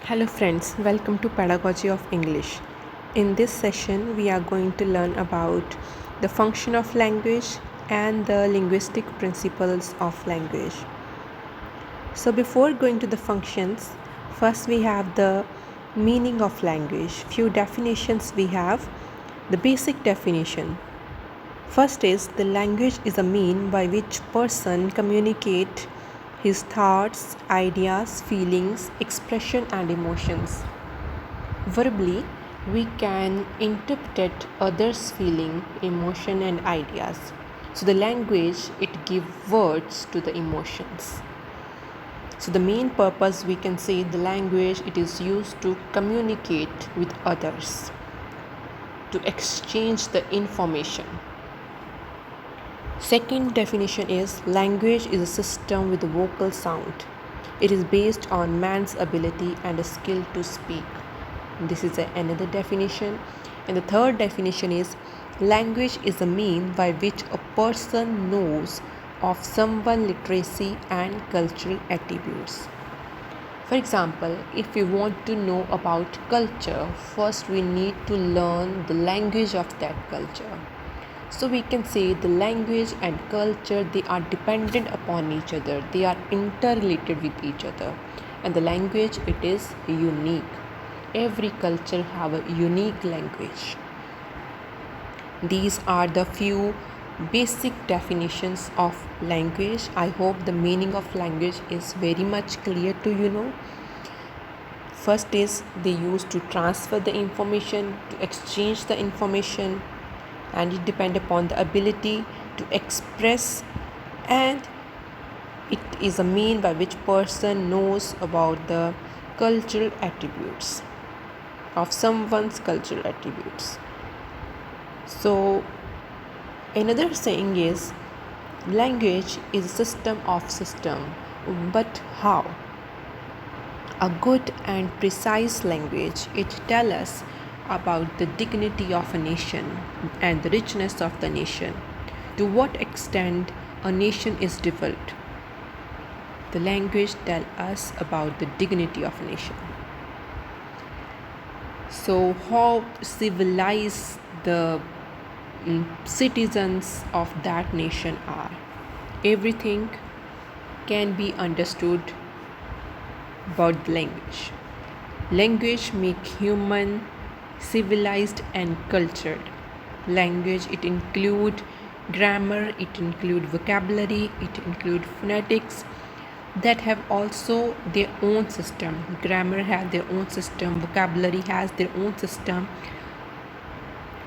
Hello friends, welcome to Pedagogy of English. In this session, we are going to learn about the function of language and the linguistic principles of language. So before going to the functions, first we have the meaning of language. Few definitions we have. The basic definition. First is the language is a mean by which person communicate his thoughts, ideas, feelings, expression and emotions. Verbally, we can interpret others' feeling, emotion and ideas. So the language, it gives words to the emotions. So the main purpose, we can say, the language, it is used to communicate with others, to exchange the information. Second definition is language is a system with a vocal sound. It is based on man's ability and a skill to speak. This is another definition. And the third definition is language is a mean by which a person knows of someone's literacy and cultural attributes. For example, if we want to know about culture, first we need to learn the language of that culture. So we can say the language and culture, they are dependent upon each other. They are interrelated with each other. And the language, it is unique. Every culture have a unique language. These are the few basic definitions of language. I hope the meaning of language is very much clear to you now. First is they use to transfer the information, to exchange the information, and it depends upon the ability to express, and it is a mean by which person knows about the cultural attributes of someone's cultural attributes. So another saying is language is a system of system. But how? A good and precise language, it tells us about the dignity of a nation and the richness of the nation. To what extent a nation is developed. The language tells us about the dignity of a nation. So how civilized the citizens of that nation are. Everything can be understood about the language. Language make human civilized and cultured. Language, it include grammar, it include vocabulary, it include phonetics that have also their own system. Grammar has their own system, vocabulary has their own system.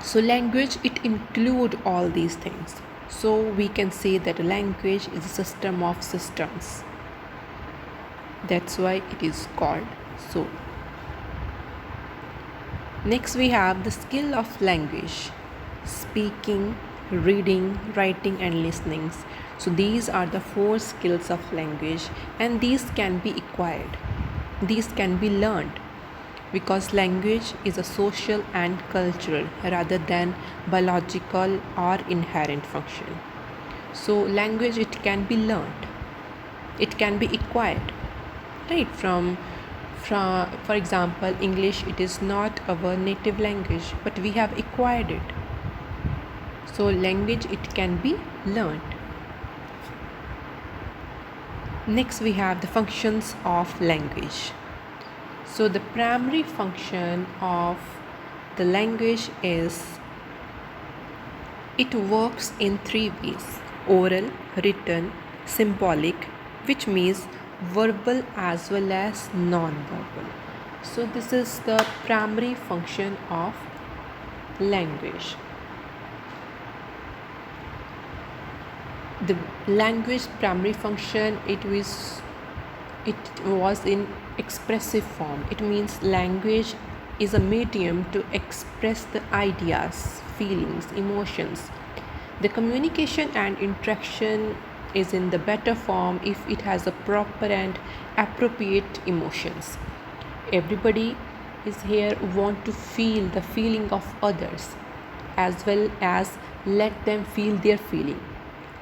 So language, it include all these things. So we can say that a language is a system of systems. That's why it is called so. Next we have the skill of language. Speaking, reading, writing and listening. So these are the 4 skills of language, and these can be acquired. These can be learned because language is a social and cultural rather than biological or inherent function. So language, it can be learned. It can be acquired. Right? From for example, English, it is not our native language, but we have acquired it. So language, it can be learned. Next we have the functions of language. So the primary function of the language is it works in 3 ways: oral, written, symbolic, which means verbal as well as non-verbal. So this is the primary function of language. The language primary function, it was in expressive form. It means language is a medium to express the ideas, feelings, emotions. The communication and interaction is in the better form if it has a proper and appropriate emotions. Everybody is here want to feel the feeling of others as well as let them feel their feeling,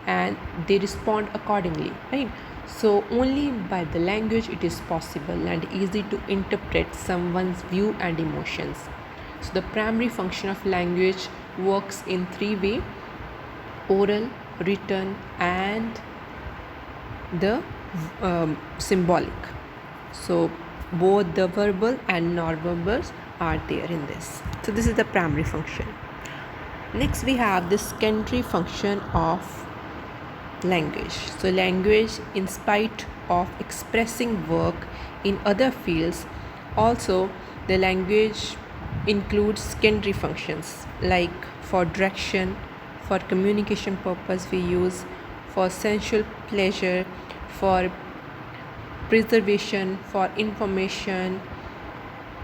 and they respond accordingly, right? So only by the language it is possible and easy to interpret someone's view and emotions. So the primary function of language works in three ways: oral, written, and the symbolic. So both the verbal and non-verbals are there in this. So this is the primary function. Next we have the secondary function of language. So language, in spite of expressing work in other fields, also the language includes secondary functions like for direction, for communication purpose we use, for sensual pleasure, for preservation, for information,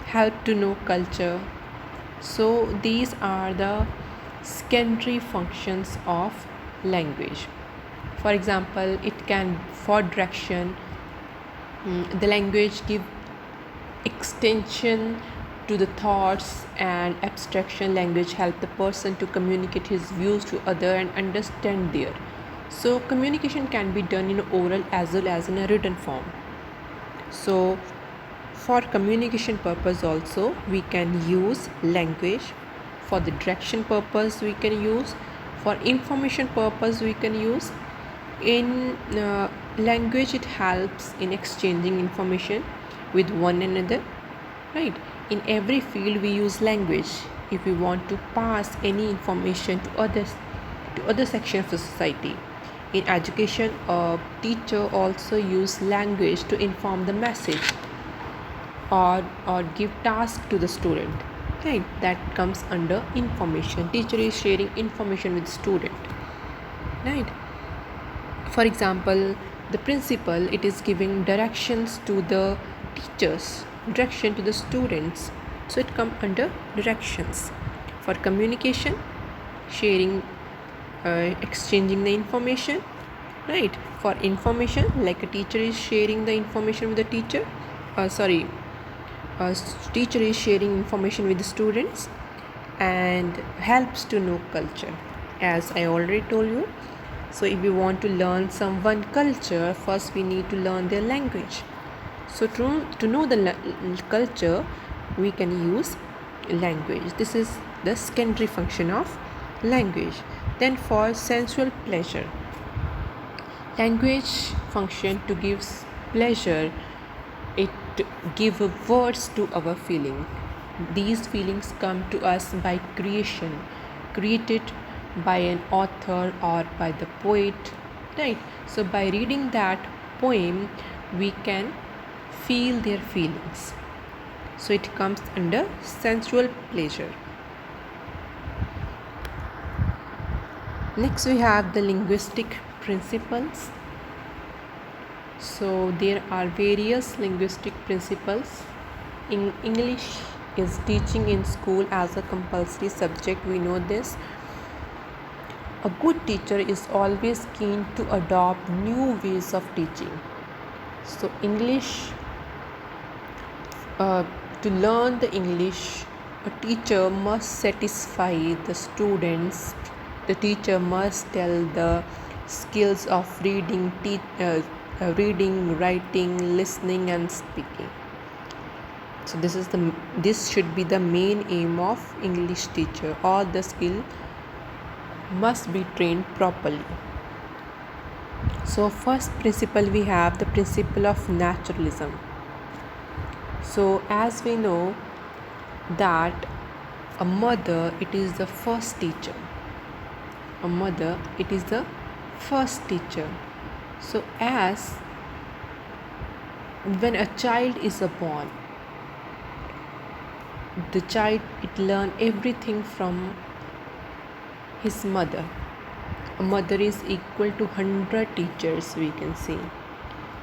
help to know culture. So these are the secondary functions of language. For example, it can, for direction, the language give extension to the thoughts, and abstraction language help the person to communicate his views to other and understand their. So communication can be done in oral as well as in a written form. So for communication purpose also we can use language. For the direction purpose we can use. For information purpose we can use. In language it helps in exchanging information with one another, right? In every field we use language if we want to pass any information to others, to other sections of the society. In education, a teacher also use language to inform the message or give task to the student, right? That comes under information. Teacher is sharing information with student, right? For example, the principal, it is giving directions to the teachers, direction to the students, so it comes under directions. For communication, sharing, exchanging the information, right? For information, like a teacher is sharing the information with the teacher, teacher is sharing information with the students, and helps to know culture, as I already told you. So if we want to learn someone culture, first we need to learn their language. So to know the culture, we can use language. This is the secondary function of language. Then for sensual pleasure, language function to give pleasure. It give words to our feeling. These feelings come to us by creation, created by an author or by the poet, right? So by reading that poem we can feel their feelings, so it comes under sensual pleasure. Next we have the linguistic principles. So there are various linguistic principles. In English is teaching in school as a compulsory subject, we know this. A good teacher is always keen to adopt new ways of teaching. So English, to learn the English, a teacher must satisfy the students. The teacher must tell the skills of reading, reading, writing, listening, and speaking. So this should be the main aim of English teacher. All the skill must be trained properly. So first principle we have the principle of naturalism. So as we know that a mother, it is the first teacher. A mother, it is the first teacher. So as when a child is born, the child, it learn everything from his mother. A mother is equal to 100 teachers, we can say.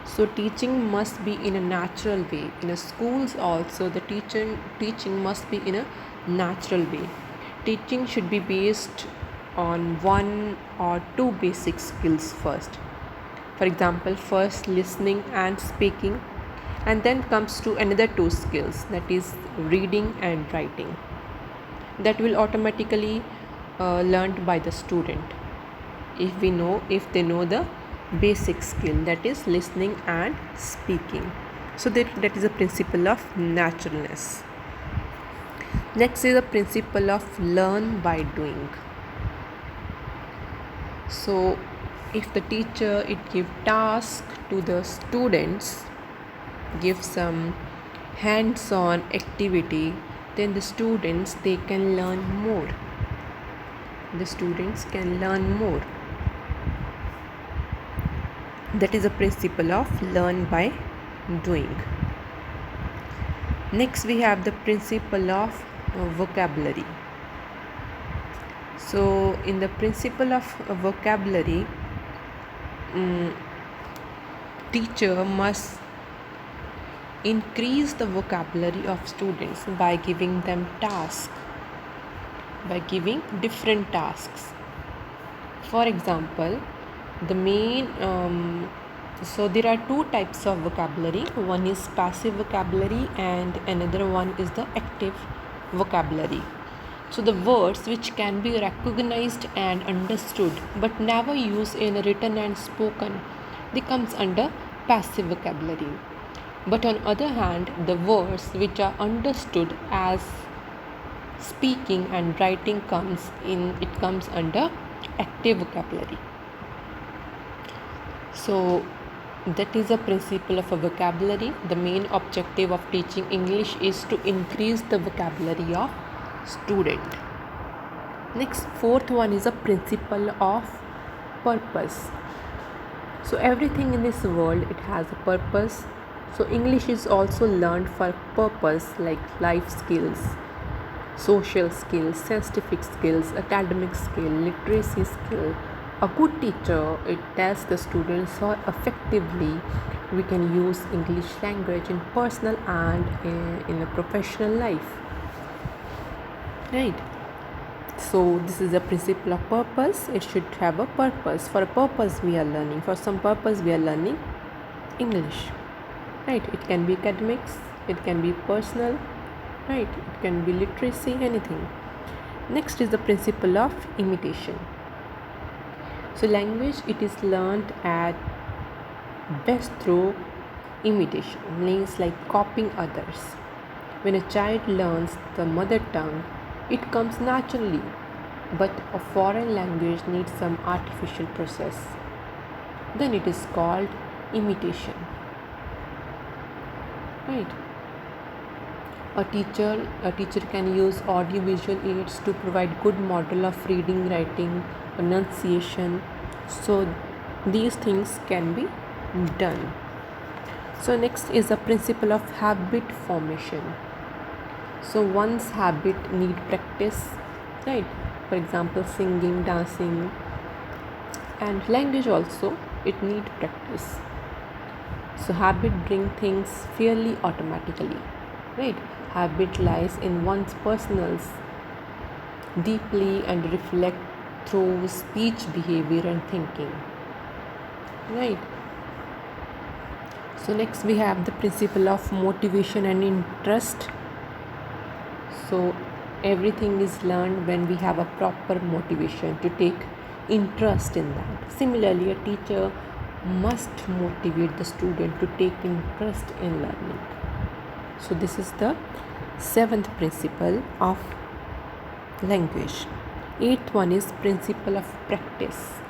So teaching must be in a natural way. In a schools also the teaching must be in a natural way. Teaching should be based on one or two basic skills first. For example, first listening and speaking, and then comes to another two skills, that is reading and writing. That will automatically learned by the student if they know the basic skill, that is listening and speaking. So that is a principle of naturalness. Next is the principle of learn by doing. So if the teacher it give task to the students, give some hands-on activity, then the students they can learn more. The students can learn more. That is a principle of learn by doing. Next we have the principle of vocabulary. So in the principle of vocabulary, teacher must increase the vocabulary of students by giving them tasks, by giving different tasks. For example, the main so there are two types of vocabulary. One is passive vocabulary and another one is the active vocabulary. So the words which can be recognized and understood but never used in written and spoken, they comes under passive vocabulary. But on other hand, the words which are understood as speaking and writing comes under active vocabulary. So that is a principle of a vocabulary. The main objective of teaching English is to increase the vocabulary of student. Next, fourth one is a principle of purpose. So everything in this world it has a purpose. So English is also learned for purpose like life skills, social skills, scientific skills, academic skill, literacy skill. A good teacher it tells the students how effectively we can use English language in personal and in a professional life. Right. So this is a principle of purpose. It should have a purpose. For a purpose we are learning. For some purpose we are learning English. Right. It can be academics. It can be personal. Right. It can be literacy. Anything. Next is the principle of imitation. So language it is learned at best through imitation. Means like copying others. When a child learns the mother tongue, it comes naturally, but a foreign language needs some artificial process. Then it is called imitation. Right. A teacher can use audiovisual aids to provide good model of reading, writing, pronunciation. So these things can be done. So next is the principle of habit formation. So one's habit need practice, right? For example, singing, dancing, and language also it need practice. So habit bring things fairly automatically, right? Habit lies in one's personals deeply and reflect through speech, behavior, and thinking, right? So next we have the principle of motivation and interest. So everything is learned when we have a proper motivation to take interest in that. Similarly, a teacher must motivate the student to take interest in learning. So this is the seventh principle of language. Eighth one is principle of practice.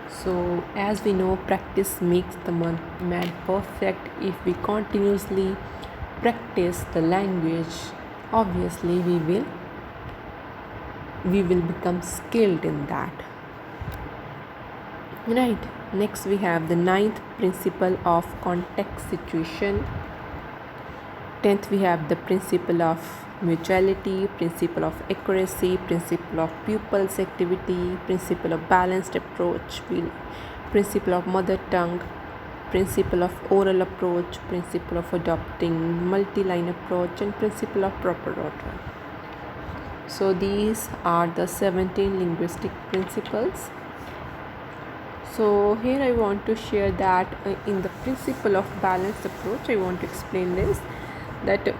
So as we know, practice makes the man perfect. If we continuously practice the language, obviously we will become skilled in that, right? Next we have the ninth principle of context situation. 10th we have the principle of mutuality, principle of accuracy, principle of pupils activity, principle of balanced approach, principle of mother tongue, principle of oral approach, principle of adopting multi-line approach, and principle of proper order. So these are the 17 linguistic principles. So here I want to share that in the principle of balanced approach, I want to explain this, that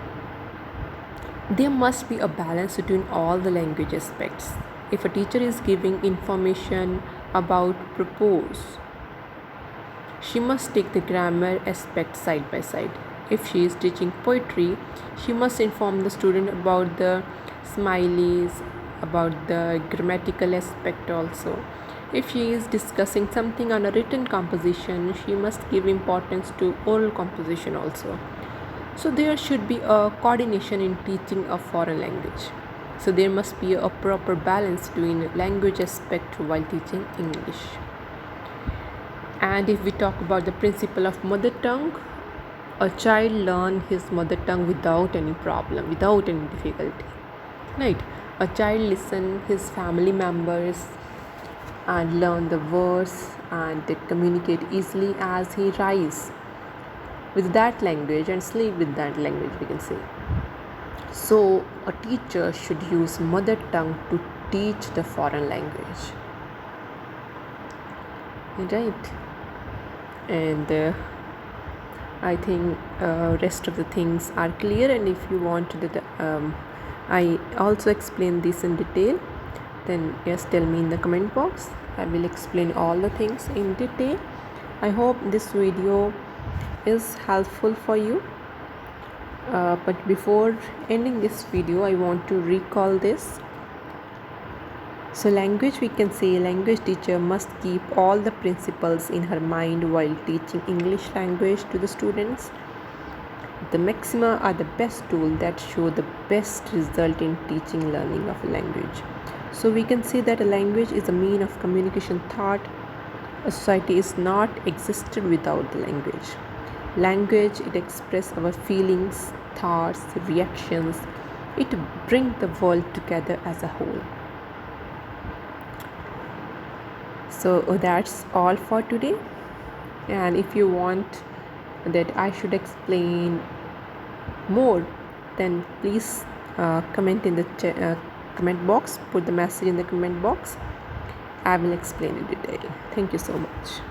there must be a balance between all the language aspects. If a teacher is giving information about purpose, She must take the grammar aspect side by side. If she is teaching poetry, she must inform the student about the smileys, about the grammatical aspect also. If she is discussing something on a written composition, she must give importance to oral composition also. So there should be a coordination in teaching a foreign language. So there must be a proper balance between language aspect while teaching English. And if we talk about the principle of mother tongue, a child learn his mother tongue without any problem, without any difficulty. Right? A child listen his family members and learn the words and they communicate easily as he rise with that language and sleep with that language, we can say. So a teacher should use mother tongue to teach the foreign language, right? And I think rest of the things are clear, and if you want that I also explain this in detail, then yes, tell me in the comment box. I will explain all the things in detail. I hope this video is helpful for you. But before ending this video, I want to recall this. So language, we can say language teacher must keep all the principles in her mind while teaching English language to the students. The maxima are the best tool that show the best result in teaching learning of a language. So we can say that a language is a mean of communication thought. A society is not existed without the language. Language, it expresses our feelings, thoughts, reactions. It brings the world together as a whole. So that's all for today. And if you want that I should explain more, then please comment in the comment box. Put the message in the comment box. I will explain in detail. Thank you so much.